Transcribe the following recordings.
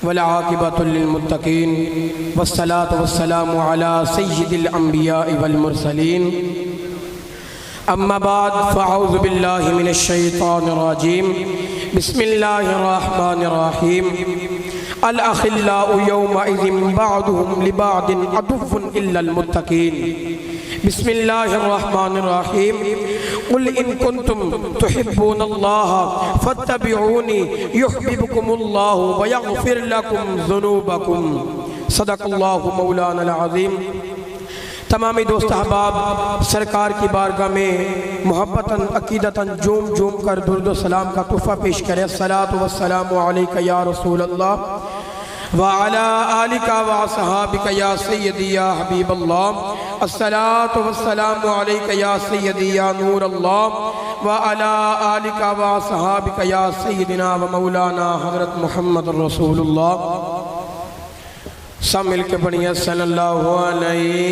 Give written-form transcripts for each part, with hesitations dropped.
वल्आक़िबतु लिल्मुत्तक़ीन वस्सलातु वस्सलामु अला सय्यिदिल अंबियाइ वल मुरसलीन अम्मा बाद फ़अऊज़ु बिल्लाहि मिनश शैतानिर रजीम बिस्मिल्लाहिर रहमानिर रहीम अल अखिल्लाउ यौमइज़िन बअदुहुम लिबअदिन अदुव्वुन इल्लल मुत्तक़ीन बिस्मिल्लाहिर्रहमानिर्रहीम कुल इन कुंतुम तुहिब्बूनल्लाह फत्तबिऊनी युहब्बिबकुमुल्लाहु व यग़फिर लकुम ज़ुनूबकुम सदक़ल्लाहु मौलाना अज़ीम। तमामी दोस्त अहबाब सरकार की बारगाह में मोहब्बतन अकीदतन झूम झूम कर दुरूद व सलाम का तोहफ़ा पेश करें। अस्सलातु वस्सलामु अलैका या रसूलल्लाह व अला आलिका व असहाबिका या सय्यदी या हबीबल्लाह। अस्सलातु वस्सलामु अलैका या सय्यदी या नूरल्लाह व अला आलिका व असहाबिका या सय्यदिना व मौलाना हज़रत मुहम्मद रसूलुल्लाह। सब मिल के बढ़िया सल्लल्लाहु अलैहि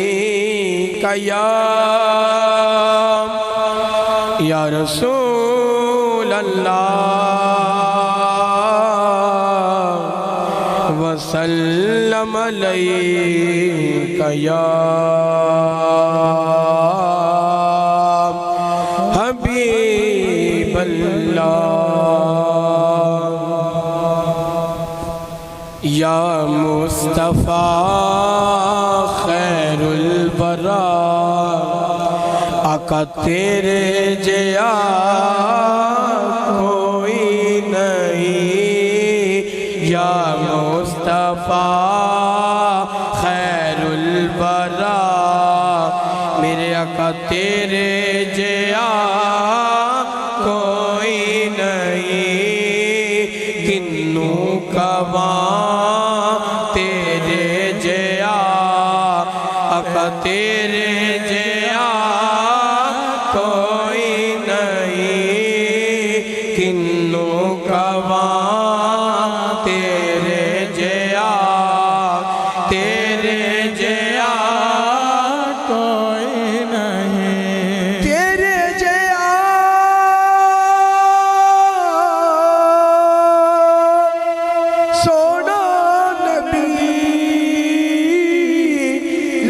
या रसूल अल्लाह वसल्लम अलैका या हबीब अल्लाह या मुस्तफ़ा खैरुल बरा आका तेरे जया कोई नहीं। या मुस्तफ़ा खैरुल बरा मेरे आका तेरे जया कोई नहीं। किन्नू कवा तेरे जया आका तेरे जया कोई नहीं। किन्नू कवा तेरे जया कोई नहीं। तेरे जया सोना नबी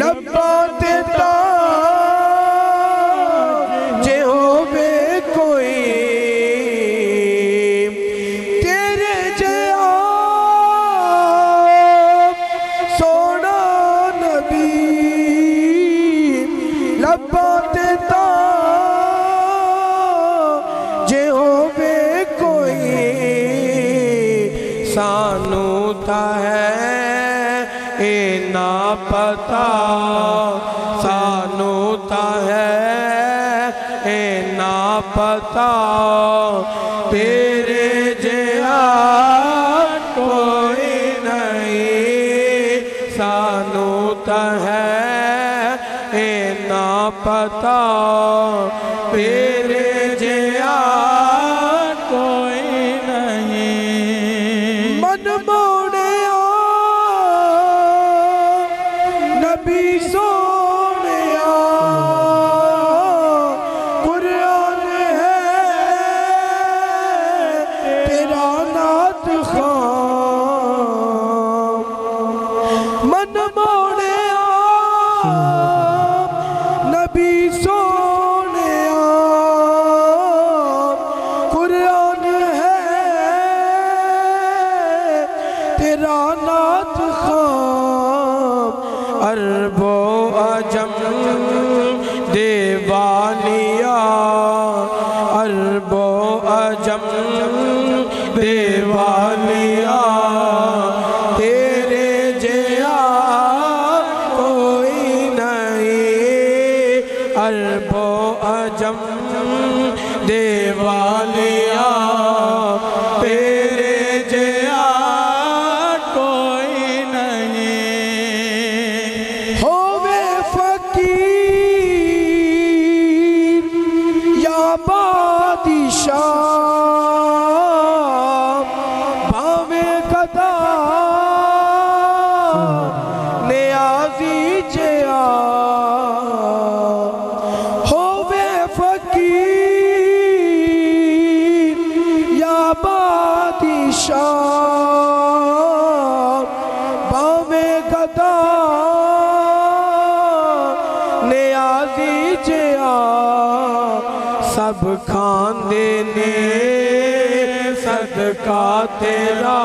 लब्बा देता जे होवे कोई। तेरे जया सोना नबी लब्बा देता जे होवे कोई। सानू ता है ए ना पता सानू ता है ए ना पता तेरे जया कोई नहीं। सानू ता है ए ना पता तेरे जया कोई नहीं। मन मोड़िया नबी सोनिया कुरान है तेरा नात ख़ाम। मन मोड़िया नबी सोनिया कुरान है तेरा नात ख़ाम। अरबो अजम देवानिया अरबो अजम देवानिया तेरे जया कोई नहीं। अरबो अजम देवानिया तेरे जया कोई नहीं। होवे फकीर या बादशाह भावे गदा नियाज़ी जया। होवे फकीर या बादशाह खांदे ने सदका तेरा।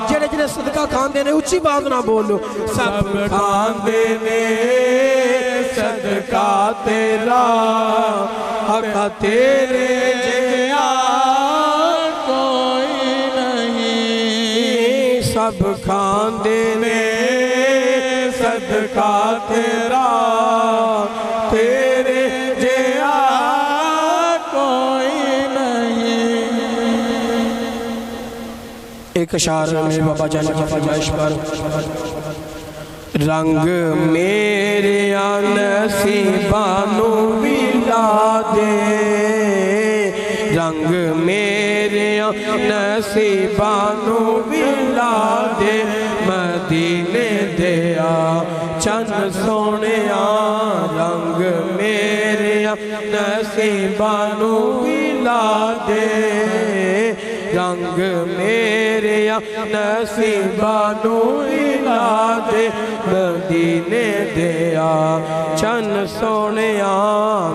जेड़े जेड़े सदका खांदे ने उच्ची बात ना बोलो। सब खांदे ने सदका तेरा, हक तेरे जिया कोई नहीं। सब खांदे ने सदका तेरा, तेरे जिया कोई नहीं। एक अशार में बाबा जान की फरमाइश पर, रंग मेरे नसीबानू मिला दे, रंग मेरे नसीबानू मिला दे, मदीने दिया चन सोनिया। रंग मेरे नसीबानू मिला दे, रंग मेरे नसीबानू मिला दे, मदीने दिया चन सोनिया।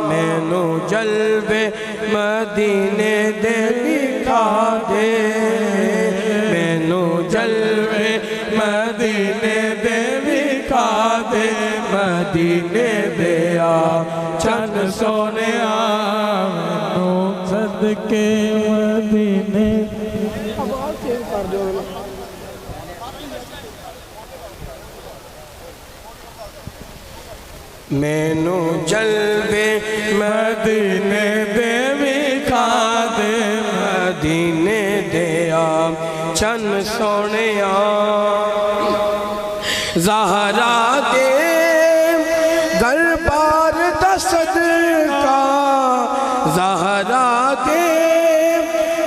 मैनू जलवे मदीने दे दिखा दे, मैनू जलवे मदीने दे दिखा दे, मदीने दिया चन सोनिया। मैनू सदके मदीने मैनू जलवे मदीने दे विखा दे, मदीने दिया चन सोनिया। ज़हरा दे घर बार दा सदका, ज़हरा दे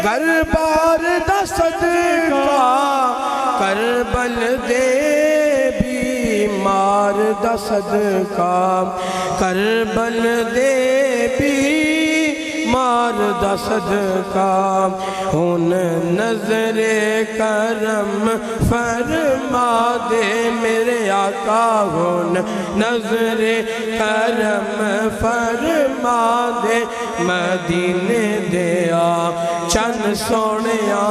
घर बार दा सदका, करबल दे बीमार दा सदका, करबल दे बीमार दा सदका। हुन नजरे करम फरमा दे मेरे आका, हुन नजरे करम फरमा दे, मदीने दिया चन सोनिया।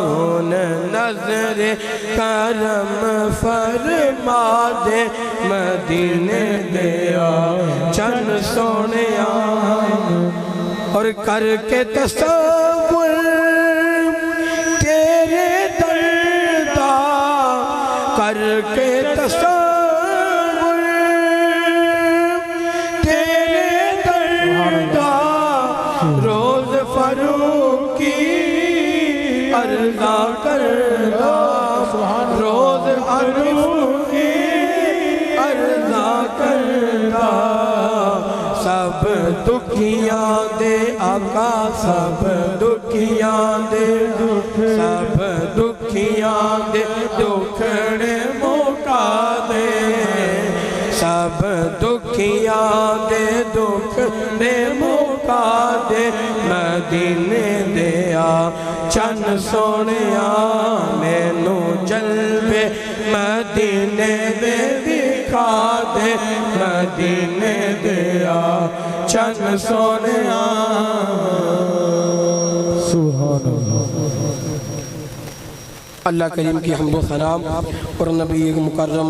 हुन नजरे करम फरमा दे, मदीने दिया चन सोनिया। और करके तसव्वुर तेरे दर्दा, करके तसव्वुर तेरे दर्दा, रोज फरूकी अर्ज़ा करदा, रोज फरूकी अर्ज़ा करदा। सब दुखियां दे आका, सब दुखियां दे दुख, सब दुखियां दे दुखड़े मुका दे, सब दुखियां दे दुखड़े मुका दे, मदीने दिया चन सोनिया। मैनू जलवे मदीने दे दिखा दे, मदीने दिया चन सोनिया। सुभान अल्लाह। अल्लाह करीम की हम्दो सलाम और नबी मुकर्रम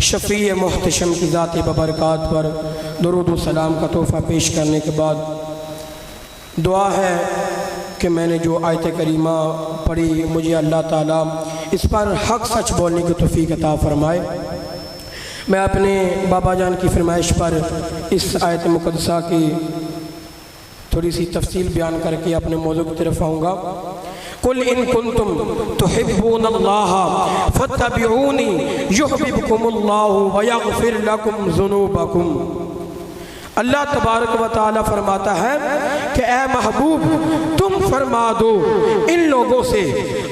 शफ़ी मुहतशम की ज़ात बबरकात पर दुरूद व सलाम का तोहफ़ा पेश करने के बाद दुआ है कि मैंने जो आयत करीमा पढ़ी, मुझे अल्लाह ताला इस पर हक़ सच बोलने की तौफ़ीक़ अता फ़रमाए। मैं अपने बाबा जान की फरमाइश पर इस आयत मुक़द्दसा की थोड़ी सी तफसील बयान करके अपने मौजू की तरफ आऊँगा। कुल इन कुंतुम तुहिब्बूनल्लाह फत्तबिऊनी युहब्बिबकुमुल्लाहु व यग़फिर लकुम ज़ुनूबकुम। अल्लाह तबारक व तआला फरमाता है कि ए महबूब तुम फरमा दो इन लोगों से,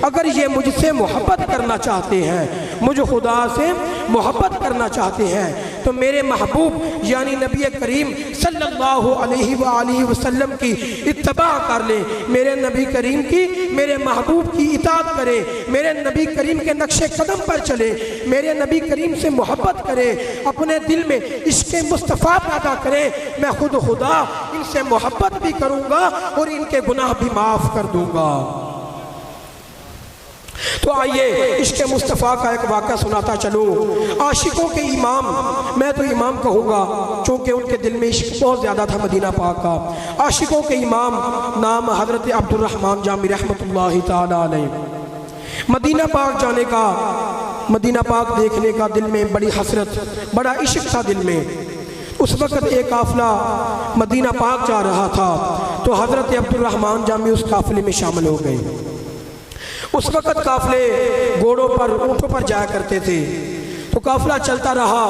अगर ये मुझसे मोहब्बत करना चाहते हैं, मुझे खुदा से मोहब्बत करना चाहते हैं, तो मेरे महबूब यानी नबी करीम सल्लल्लाहु अलैहि वसल्लम की इत्तबा कर ले, मेरे नबी करीम की, मेरे महबूब की इताअत करे, मेरे नबी करीम के नक्शे कदम पर चले, मेरे नबी करीम से मोहब्बत करे, अपने दिल में इश्क़ मुस्तफ़ा पैदा करे। मैं खुद खुदा इन इनसे मोहब्बत भी करूँगा और इनके गुनाह भी माफ़ कर दूँगा। तो आइए इश्क़ मुस्तफ़ा का एक वाक़या सुनाता चलूँ। आशिकों के इमाम, मैं तो इमाम कहूँगा चूँकि उनके दिल में इश्क़ बहुत ज़्यादा था मदीना पाक का। आशिकों के इमाम नाम हज़रत अब्दुर्रहमान जामी रहमतुल्लाहि ताला अलैह। मदीना पाक जाने का, मदीना पाक देखने का दिल में बड़ी हसरत, बड़ा इश्क़ था दिल में। उस वक़्त एक काफ़िला मदीना पाक जा रहा था तो हज़रत अब्दुर्रहमान जामी उस काफ़िले में शामिल हो गए। उस वक़्त काफ़िले घोड़ों पर, ऊँटों पर जाया करते थे। तो काफ़िला चलता रहा।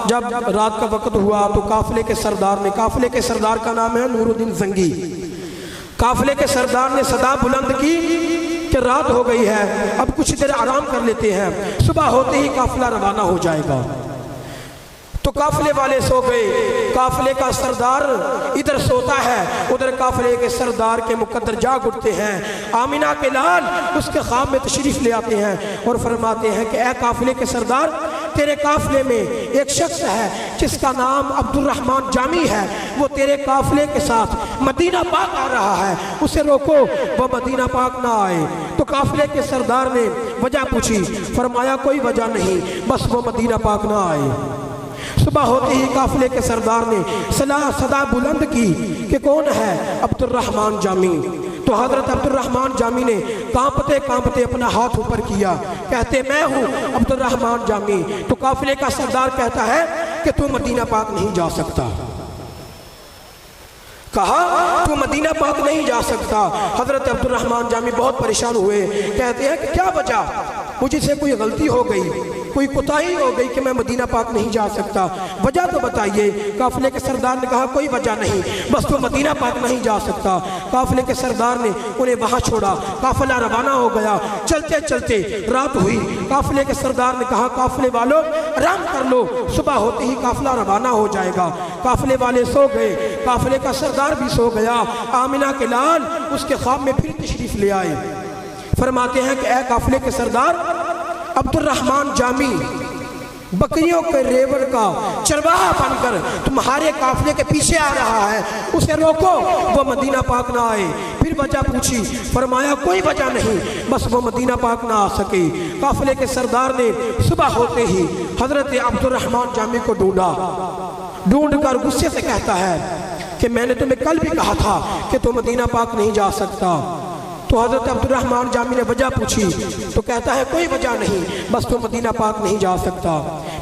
जब रात का वक़्त हुआ तो काफ़िले के सरदार का नाम है नूरुद्दीन ज़ंगी। काफ़िले के सरदार ने सदा बुलंद की कि रात हो गई है, अब कुछ देर आराम कर लेते हैं, सुबह होते ही काफ़िला रवाना हो जाएगा। तो काफ़िले वाले सो गए। काफ़िले का सरदार इधर सोता है, उधर काफ़िले के सरदार के मुकद्दर जाग उठते हैं। आमिना के लाल उसके ख्वाब में तशरीफ़ ले आते हैं और फरमाते हैं कि ए काफ़िले के सरदार, तेरे काफ़िले में एक शख्स है जिसका नाम अब्दुर्रहमान जामी है, वो तेरे काफ़िले के साथ मदीना पाक आ रहा है, उसे रोको, वो मदीना पाक ना आए। तो काफ़िले के सरदार ने वजह पूछी, फरमाया कोई वजह नहीं, बस वो मदीना पाक ना आए। सुबह होते ही काफ़िले के सरदार ने सदा बुलंद की कि कौन है? अब्दुर्रहमान जामी। तो हज़रत अब्दुर्रहमान जामी ने कांपते कांपते अपना हाथ ऊपर किया, कहते मैं हूँ अब्दुर्रहमान जामी। तो काफ़िले का सरदार कहता है कि तू मदीना पाक नहीं जा सकता। कहा तू मदीना पाक नहीं जा सकता। हज़रत अब्दुर्रहमान जामी बहुत परेशान हुए, कहते हैं कि क्या वजह, मुझसे कोई गलती हो गई, कोई कोताही हो गई कि मैं मदीना पाक नहीं जा सकता, वजह तो बताइए। काफ़िले के सरदार ने कहा कोई वजह नहीं, बस तो मदीना पाक नहीं जा सकता। काफ़िले के सरदार ने उन्हें वहाँ छोड़ा, काफ़िला रवाना हो गया। चलते चलते रात हुई। काफ़िले के सरदार ने कहा काफ़िले वालों आराम कर लो, सुबह होते ही काफ़िला रवाना हो जाएगा। काफ़िले वाले सो गए, काफ़िले का सरदार भी सो गया। आमिना के लाल उसके ख्वाब में फिर तशरीफ़ ले आए। फरमाते हैं कि ए काफ़िले के सरदार, अब्दुर्रहमान जामी बकरियों के रेवड़ का चरवाहा बनकर तुम्हारे काफिले के पीछे आ रहा है, उसे रोको, वो मदीना पाक ना आए। फिर वजह पूछी, फरमाया कोई वजह नहीं, बस वो मदीना पाक ना आ सके। काफिले के सरदार ने सुबह होते ही हजरत अब्दुर्रहमान जामी को ढूंढ कर गुस्से से कहता है कि मैंने तुम्हें कल भी कहा था कि तुम मदीना पाक नहीं जा सकता। तो हज़रत अब्दुर्रहमान जामी ने वजह पूछी तो कहता है कोई वजह नहीं, बस तो मदीना पाक नहीं जा सकता।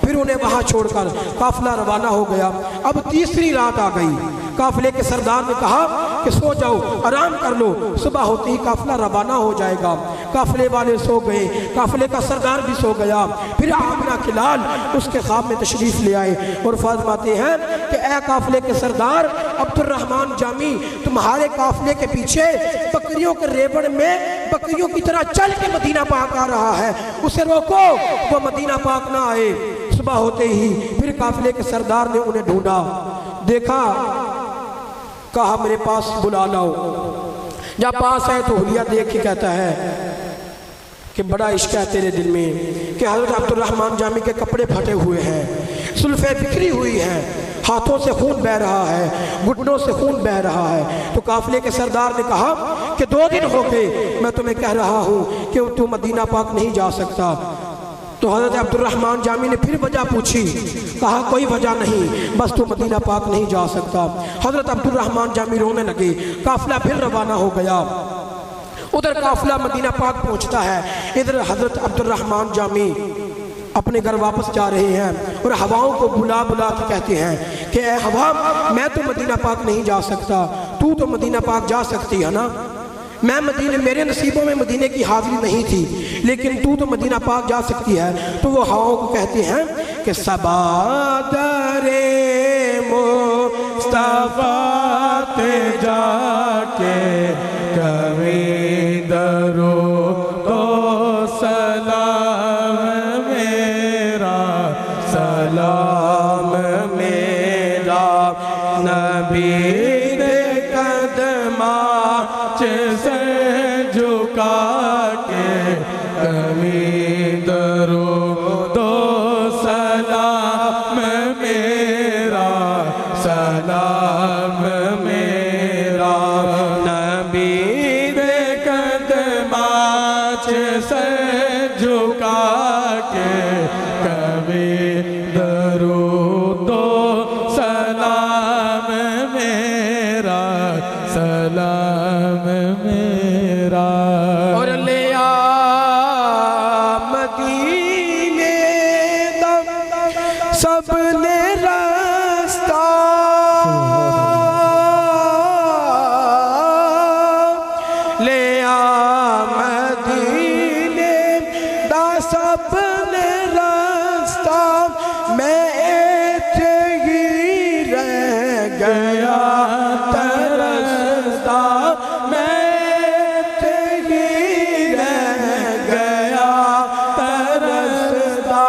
फिर उन्हें वहाँ छोड़कर काफ़िला रवाना हो गया। अब तीसरी रात आ गई। काफ़िले के सरदार ने कहा कि सो जाओ, आराम कर लो, सुबह होते ही काफ़िला रवाना हो जाएगा। काफ़िले वाले सो गए, काफ़िले का सरदार भी सो गया। फिर आमिना के लाल उसके ख्वाब में तशरीफ़ ले आए और फरमाते हैं कि ए काफ़िले के सरदार अब्दुर्रहमान जामी तुम्हारे काफ़िले के पीछे बकरियों के रेवड़ में बकरियों की तरह चल के मदीना पाक आ रहा है, उसे रोको, वो मदीना पाक ना आए। सुबह होते ही फिर काफ़िले के सरदार ने उन्हें ढूंढा, देखा, कहा मेरे पास बुला लाओ। जब पास आए तो हुलिया देख के कहता है कि बड़ा इश्क है तेरे दिल में कि हज़रत अब्दुर्रहमान जामी के कपड़े फटे हुए हैं, सुल्फ़े बिखरी हुई है, हाथों से खून बह रहा है, घुटनों से खून बह रहा है। तो काफ़िले के सरदार ने कहा कि 2 दिन हो गए मैं तुम्हें कह रहा हूँ कि तू मदीना पाक नहीं जा सकता। तो हज़रत अब्दुर्रहमान जामी ने फिर वजह पूछी, कहा कोई वजह नहीं, बस तू मदीना पाक नहीं जा सकता। हज़रत अब्दुर्रहमान जामी रोने लगे। काफ़िला फिर रवाना हो गया। उधर काफ़िला मदीना पाक पहुँचता है, इधर हज़रत अब्दुर्रहमान जामी अपने घर वापस जा रहे हैं और हवाओं को बुला बुला के कहते हैं कि ए हवा, मैं तो मदीना पाक नहीं जा सकता, तू तो मदीना पाक जा सकती है ना। मैं मदीने, मेरे नसीबों में मदीने की हाज़िरी नहीं थी, लेकिन तू तो मदीना पाक जा सकती है। तो वो हवाओं को कहते हैं कि सबादरे मुस्तफ़ा ते जाके कभी दरो तो सलाम मेरा, सलाम मेरा नबी दे कदमा से झुका के कभी दरो दो सलाम मेरा, सलाम मेरा। झुका के कभी दरूदो सलाम मेरा, सलाम मेरा। और ले आ मदीने दा सबने रास्ता, ले आ मदीने दा सबने रास्ता, मैं इत्थे ही रह गया तरसता, मैं इत्थे ही रह गया तरसता,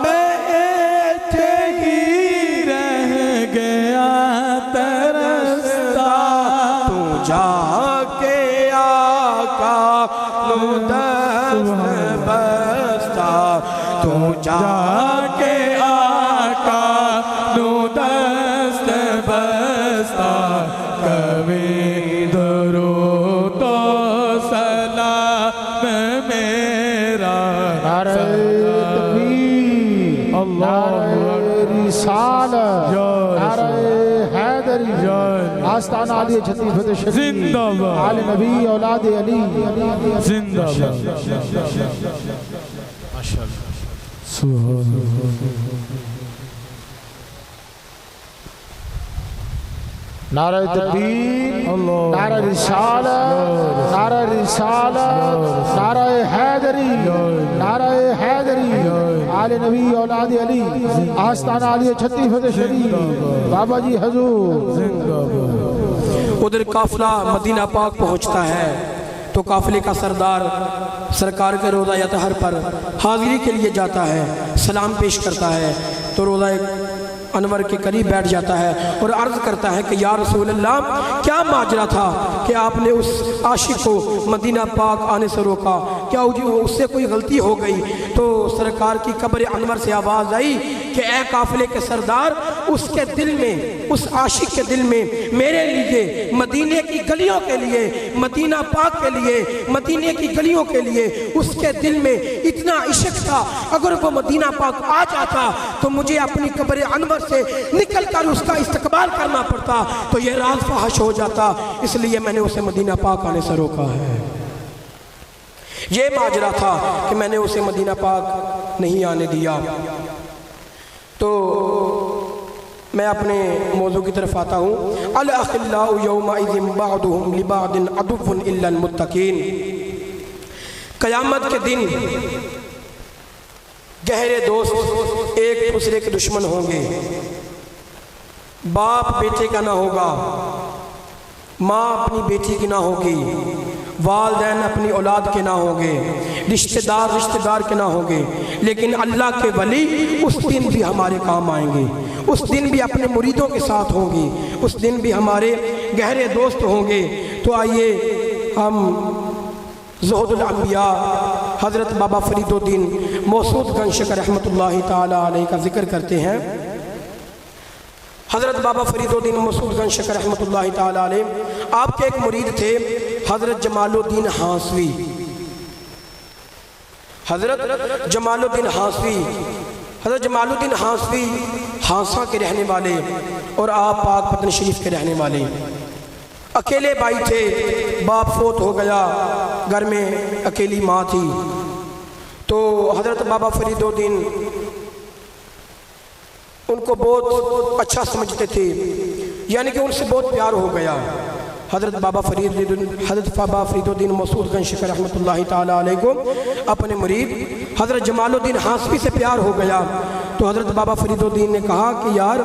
मैं इत्थे ही रह गया तरसता। तू जाके आका नु दस्त बस्ता, तू जाके आका नु दस्त बस्ता, कभी दरूदो सलाम मेरा। नारे तकबीर, नारे रिसालत, नारे हैदरी, आस्ताना आली छत्तीस फतेह शरीफ, जिंदाबाद। आले नबी औलाद अली जिंदाबाद। नारे तकबीर, नारे रिसालत, नारे रिसालत, नारे हैदरी, नारे हैदरी, आले नबी औलाद अली, आस्ताना आली छत्तीस फतेह शरीफ, बाबा जी हजूर। उधर काफिला मदीना पाक पहुंचता है तो काफिले का सरदार सरकार के रोज़ा यतहर पर हाजिरी के लिए जाता है, सलाम पेश करता है तो रोज़ा अनवर के करीब बैठ जाता है और अर्ज़ करता है कि या रसूल अल्लाह, क्या माजरा था कि आपने उस आशिक को मदीना पाक आने से रोका, क्या उससे कोई गलती हो गई? तो सरकार की कब्र अनवर से आवाज़ आई कि ए काफिले के सरदार, उसके दिल में, उस आशिक के दिल में मेरे लिए, मदीने की गलियों के लिए, मदीना पाक के लिए, मदीने की गलियों के लिए उसके दिल में इतना इश्क था, अगर वो मदीना पाक आ जाता तो मुझे अपनी कब्र अनवर से निकल कर उसका इस्तकबाल करना पड़ता, तो ये राज फहश हो जाता, इसलिए मैंने उसे मदीना पाक आने से रोका है। ये माजरा था कि मैंने उसे मदीना पाक नहीं आने दिया। तो मैं अपने मौजू की तरफ आता हूँ। अल अखिल्लाउ यौमइज़िन बअदुहुम लिबअदिन अदुव्वुन इल्लल मुत्तकीन। क़यामत के दिन गहरे दोस्त एक दूसरे के दुश्मन होंगे। बाप बेटे का ना होगा, माँ अपनी बेटी की ना होगी, वालिदैन अपनी औलाद के ना होंगे, रिश्तेदार रिश्तेदार के ना होंगे, लेकिन अल्लाह के वली उस दिन भी हमारे काम आएंगे, उस दिन भी अपने मुरीदों के साथ होंगे, उस दिन भी हमारे गहरे दोस्त होंगे। तो आइए हम ज़ुहदुल अंबिया हज़रत बाबा फरीदुद्दीन मौसूदगंज रहमतुल्लाहि ताला अलैहि का जिक्र करते हैं। हज़रत बाबा फरीदुद्दीन मौसूदगंज रहमतुल्लाहि ताला अलैहि, आपके एक मुरीद थे हज़रत जमालुद्दीन हांसवी। हज़रत जमालुद्दीन हांसवी, हज़रत जमालुद्दीन हांसवी हांसा के रहने वाले और आप पाक पतन शरीफ के रहने वाले। अकेले भाई थे, बाप फोत हो गया, घर में अकेली माँ थी। तो हज़रत बाबा फरीदुद्दीन उनको बहुत अच्छा समझते थे, यानी कि उनसे बहुत प्यार हो गया। हज़रत बाबा फरीदुद्दीन मौसूदगंज रहमतुल्लाहि ताला अलैहि को अपने मुरीद हज़रत जमालुद्दीन हांसवी से प्यार हो गया। तो हज़रत बाबा फरीदुद्दीन ने कहा कि यार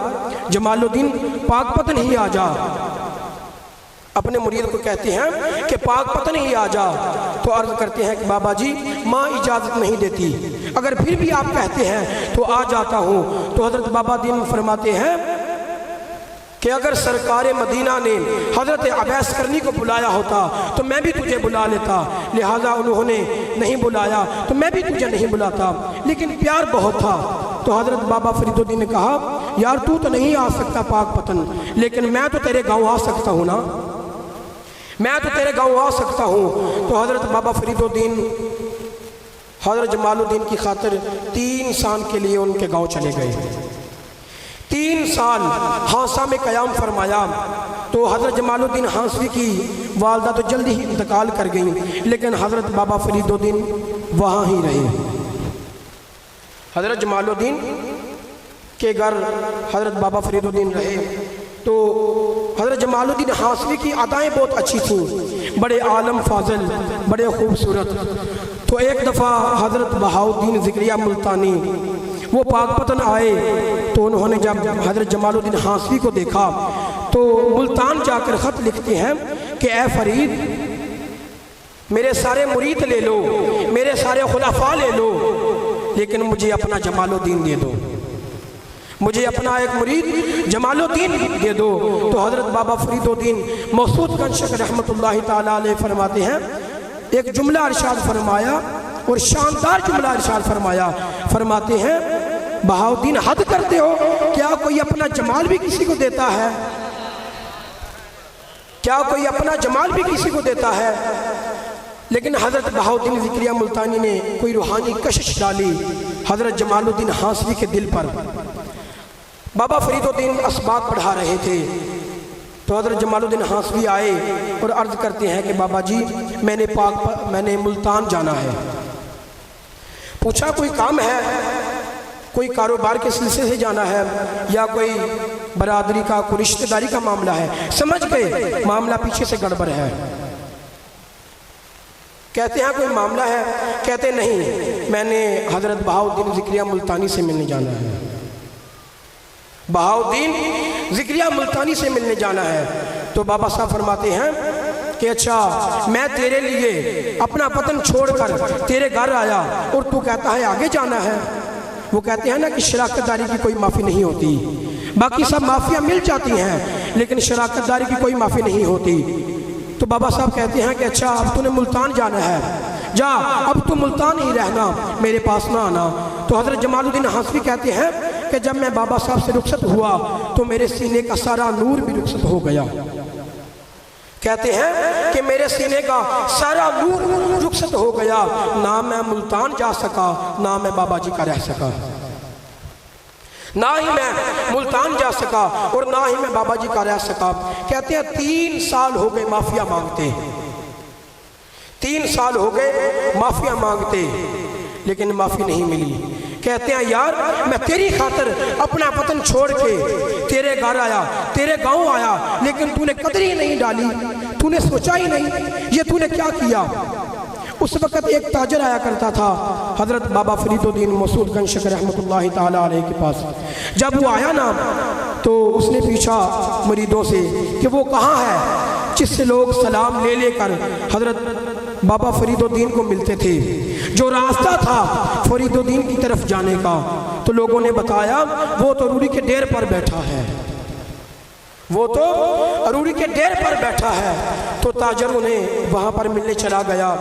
जमालुद्दीन पाकपतन ही आ जा। अपने मुरीद को कहते हैं कि पाकपतन ही आ जा। तो अर्ज़ करते हैं कि बाबा जी माँ इजाज़त नहीं देती, अगर फिर भी आप कहते हैं तो आ जाता हूँ। तो हज़रत बाबा दीन फरमाते हैं कि अगर सरकार मदीना ने हज़रत अवैस करनी को बुलाया होता तो मैं भी तुझे बुला लेता, लिहाजा उन्होंने नहीं बुलाया तो मैं भी तुझे नहीं बुलाता, लेकिन प्यार बहुत था। तो हज़रत बाबा फरीदुद्दीन ने कहा यार तू तो नहीं आ सकता पाकपतन, लेकिन मैं तो तेरे गाँव आ सकता हूँ ना, मैं तो तेरे गाँव आ सकता हूँ। तो हज़रत बाबा फरीदुद्दीन हज़रत जमालुद्दीन की खातिर 3 साल के लिए उनके गांव चले गए। 3 साल हांसा में क़याम फरमाया। तो हज़रत जमालुद्दीन हांसवी की वालदा तो जल्दी ही इंतकाल कर गई, लेकिन हज़रत बाबा फरीदुद्दीन वहाँ ही रहे। हज़रत जमालुद्दीन के घर हज़रत बाबा फरीदुद्दीन रहे। तो हज़रत जमालुद्दीन हांसवी की अदाएँ बहुत अच्छी थीं, बड़े आलम फाजल, बड़े खूबसूरत। तो एक दफ़ा हज़रत बहाउद्दीन ज़िक्रिया मुल्तानी वो पाकपतन आए, तो उन्होंने जब हज़रत जमालुद्दीन हांसवी को देखा तो मुल्तान जाकर ख़त लिखते हैं कि ए फरीद, मेरे सारे मुरीद ले लो, मेरे सारे खुलाफा ले लो, लेकिन मुझे अपना जमालुद्दीन दे दो, मुझे अपना एक मुरीद जमालुद्दीन दे दो। तो हज़रत बाबा फरीदुद्दीन मसूद कंशक रहमतुल्लाहि ताला अलैह फरमाते हैं, एक जुमला इरशाद फरमाया और शानदार जुमला इरशाद फरमाया। फरमाते हैं, बहाउद्दीन हद करते हो, क्या कोई अपना जमाल भी किसी को देता है? क्या कोई अपना जमाल भी किसी को देता है? लेकिन हज़रत बहाउद्दीन ज़िक्रिया मुल्तानी ने कोई रूहानी कशिश डाली हज़रत जमालुद्दीन हांसवी के दिल पर। बाबा फरीदुद्दीन असबाक पढ़ा रहे थे, तो हज़रत जमालुद्दीन हांसवी आए और अर्ज़ करते हैं कि बाबा जी, मैंने मुल्तान जाना है। पूछा कोई काम है, कोई कारोबार के सिलसिले से जाना है, या कोई बरादरी का, कोई रिश्तेदारी का मामला है? समझ गए मामला पीछे से गड़बड़ है। कहते हैं कोई मामला है? कहते नहीं, मैंने हज़रत बहाउद्दीन ज़िक्रिया मुल्तानी से मिलने जाना है। बहाउद्दीन ज़िक्रिया मुल्तानी से मिलने जाना है। तो बाबा साहब फरमाते हैं कि अच्छा, मैं तेरे लिए अपना वतन छोड़कर तेरे घर आया और तू कहता है आगे जाना है। वो कहते हैं ना कि शराकतदारी की कोई माफ़ी नहीं होती, बाकी सब माफ़ियाँ मिल जाती हैं, लेकिन शराकतदारी की कोई माफ़ी नहीं होती। तो बाबा साहब कहते हैं कि अच्छा, अब तूने मुल्तान जाना है, जा, अब तू मुल्तान ही रहना, मेरे पास ना आना। तो हज़रत जमालुद्दीन हांसवी कहते हैं कि जब मैं बाबा साहब से रुखसत हुआ तो मेरे सीने का सारा नूर भी रुखसत हो गया। कहते हैं कि मेरे सीने का सारा नूर रुखसत हो गया, ना मैं मुल्तान जा सका, ना मैं बाबा जी का रह सका, ना ही मैं मुल्तान जा सका और ना ही मैं बाबा जी का रह सका। कहते हैं 3 साल हो गए माफिया मांगते, 3 साल हो गए माफिया मांगते, लेकिन माफ़ी नहीं मिली। कहते हैं यार, मैं तेरी खातिर अपना वतन छोड़ के तेरे घर आया, तेरे गांव आया, लेकिन तूने कदर ही नहीं डाली, तूने सोचा ही नहीं, ये तूने क्या किया। उस वक़्त एक ताजर आया करता था हज़रत बाबा फरीदुद्दीन मसूद कंशक रहमतुल्लाहि ताला अलैह के पास। जब वो आया ना, तो उसने पूछा मुरीदों से कि वो कहाँ है जिससे लोग सलाम ले लेकर हज़रत बाबा फरीदुद्दीन को मिलते थे। जो रास्ता था फरीदुद्दीन की तरफ जाने का, तो लोगों ने बताया वो तो अरूरी के डेर पर बैठा है, वो तो अरूरी के डेर पर बैठा है। तो ताजर उन्हें वहाँ पर मिलने चला गया,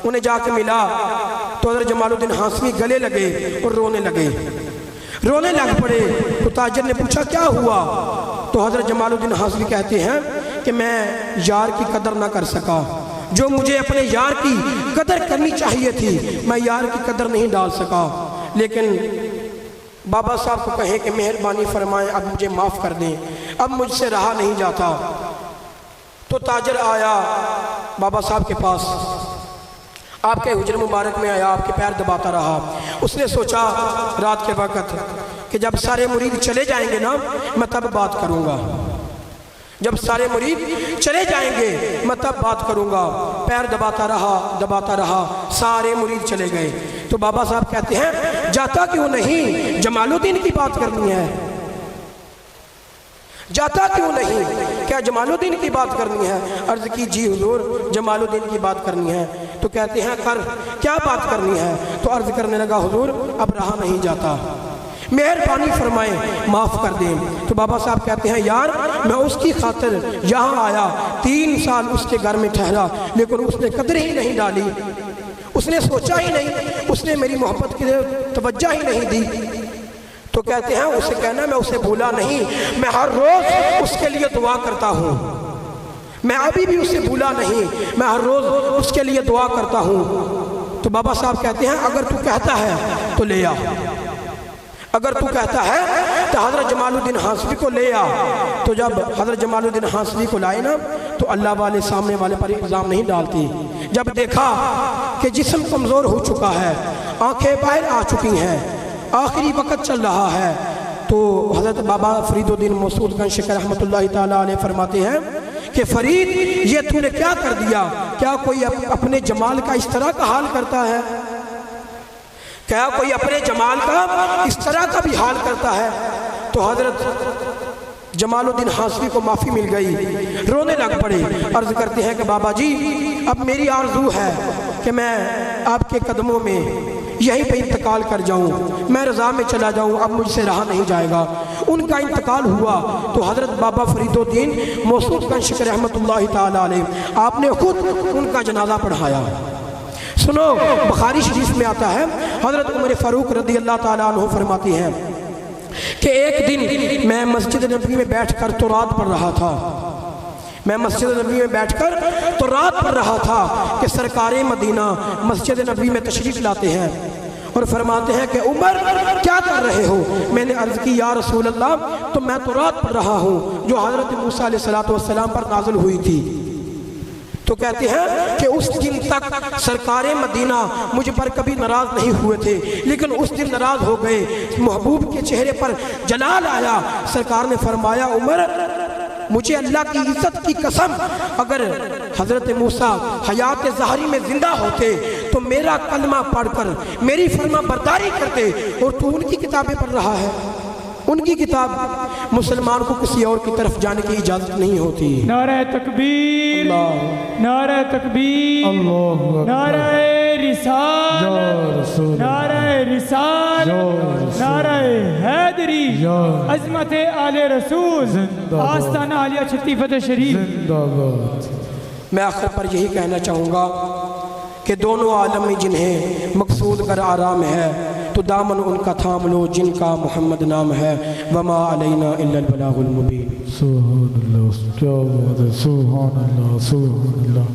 उन्हें जाके मिला तो हज़रत जमालुद्दीन हांसवी गले लगे और रोने लगे, रोने लग पड़े। तो ताजर ने पूछा क्या हुआ? तो हज़रत जमालुद्दीन हांसवी कहते हैं कि मैं यार की कदर ना कर सका, जो मुझे अपने यार की कदर करनी चाहिए थी, मैं यार की कदर नहीं डाल सका। लेकिन बाबा साहब को कहें कि मेहरबानी फरमाएं, अब मुझे माफ़ कर दें, अब मुझसे रहा नहीं जाता। तो ताजर आया बाबा साहब के पास, आपके हुजर मुबारक में आया, आपके पैर दबाता रहा। उसने सोचा रात के वक़्त कि जब सारे मुरीद चले जाएंगे ना, मैं तब बात करूँगा, जब सारे मुरीद चले जाएंगे मैं तब बात करूँगा। पैर दबाता रहा, सारे मुरीद चले गए। तो बाबा साहब कहते हैं जाता क्यों नहीं, जमालुद्दीन की बात करनी है, जाता क्यों नहीं, क्या जमालुद्दीन की बात करनी है? अर्ज़ की जी हुजूर, जमालुद्दीन की बात करनी है। तो कहते हैं कर, क्या बात करनी है? तो अर्ज़ करने लगा हुजूर, अब रहा नहीं जाता, मेहरबानी फरमाएं, माफ़ कर दें। तो बाबा साहब कहते हैं यार, मैं उसकी खातिर यहाँ आया, 3 साल उसके घर में ठहरा, लेकिन उसने कदर ही नहीं डाली, उसने सोचा ही नहीं, उसने मेरी मोहब्बत की तवज्जो ही नहीं दी। तो कहते हैं उसे कहना मैं उसे भूला नहीं, मैं हर रोज़ उसके लिए दुआ करता हूँ, मैं अभी भी उसे भूला नहीं, मैं हर रोज़ उसके लिए दुआ करता हूँ। तो बाबा साहब कहते हैं अगर तू कहता है तो ले आ, अगर तू कहता है तो हज़रत जमालुद्दीन हासवी को ले आ। तो जब हज़रत जमालुद्दीन हासवी को लाए ना तो अल्लाह वाले सामने वाले पर इल्ज़ाम नहीं डालती। जब देखा कि जिस्म कमज़ोर हो चुका है, आंखें बाहर आ चुकी हैं, आखिरी वक्त चल रहा है, तो हज़रत बाबा फरीदुद्दीन मसूद गंज रहमतुल्लाहि ताला अलैह फरमाते हैं कि फरीद ये तूने क्या कर दिया, क्या कोई अपने जमाल का इस तरह का हाल करता है, क्या कोई अपने जमाल का इस तरह का भी हाल करता है। तो हज़रत जमालुद्दीन हासवी को माफ़ी मिल गई, रोने लग पड़े, अर्ज़ करते हैं कि बाबा जी अब मेरी आरज़ू है कि मैं आपके कदमों में यहीं पे इंतकाल कर जाऊं, मैं रज़ा में चला जाऊं, अब मुझसे रहा नहीं जाएगा। उनका इंतकाल हुआ तो हज़रत बाबा फरीदुद्दीन मसूद गंज रहमतुल्लाहि ताला अलैह आपने खुद उनका जनाजा पढ़ाया। सुनो, बुखारी शरीफ में आता है, हज़रत उमर फ़ारूक रज़ी अल्लाह ताला अन्हु फरमाती हैं कि एक दिन मैं मस्जिद नबी में बैठकर तो रात पढ़ रहा था, मैं मस्जिद नबी में बैठकर तो रात पढ़ रहा था कि सरकारे मदीना मस्जिद नबी में तशरीफ़ लाते हैं और फरमाते हैं कि उमर क्या कर रहे हो। मैंने अर्ज़ की या रसूल अल्लाह, तो मैं तो रात पढ़ रहा हूँ जो हज़रत मूसा अलैहिस्सलातु वस्सलाम पर नाज़िल हुई थी। तो कहते हैं कि उस दिन तक सरकारे मदीना मुझ पर कभी नाराज़ नहीं हुए थे, लेकिन उस दिन नाराज़ हो गए। महबूब के चेहरे पर जलाल आया। सरकार ने फरमाया उमर मुझे अल्लाह की इज्जत की कसम, अगर हज़रत मूसा हयात ज़ाहरी में ज़िंदा होते तो मेरा कलमा पढ़कर मेरी फरमा बरदारी करते, और तू उनकी किताबें पढ़ रहा है। उनकी किताब मुसलमान को किसी और की तरफ जाने की इजाज़त नहीं होती। नारे तकबीर, नारे तकबीर, नारे रिसालत, नारे रिसालत, नारे हैदरी, अज़मत आले रसूल, आस्ताना आलिया छत्ती फतेह शरीफ। मैं आखिर पर यही कहना चाहूँगा कि दोनों आलम में जिन्हें मकसूद कर आराम है तो दामन उनका थाम लो जिनका मोहम्मद नाम है। वमा अलैना इल्लल बलागुल मुबीन। सुभान अल्लाह, क्या बात है, सुभान अल्लाह, सुभान अल्लाह।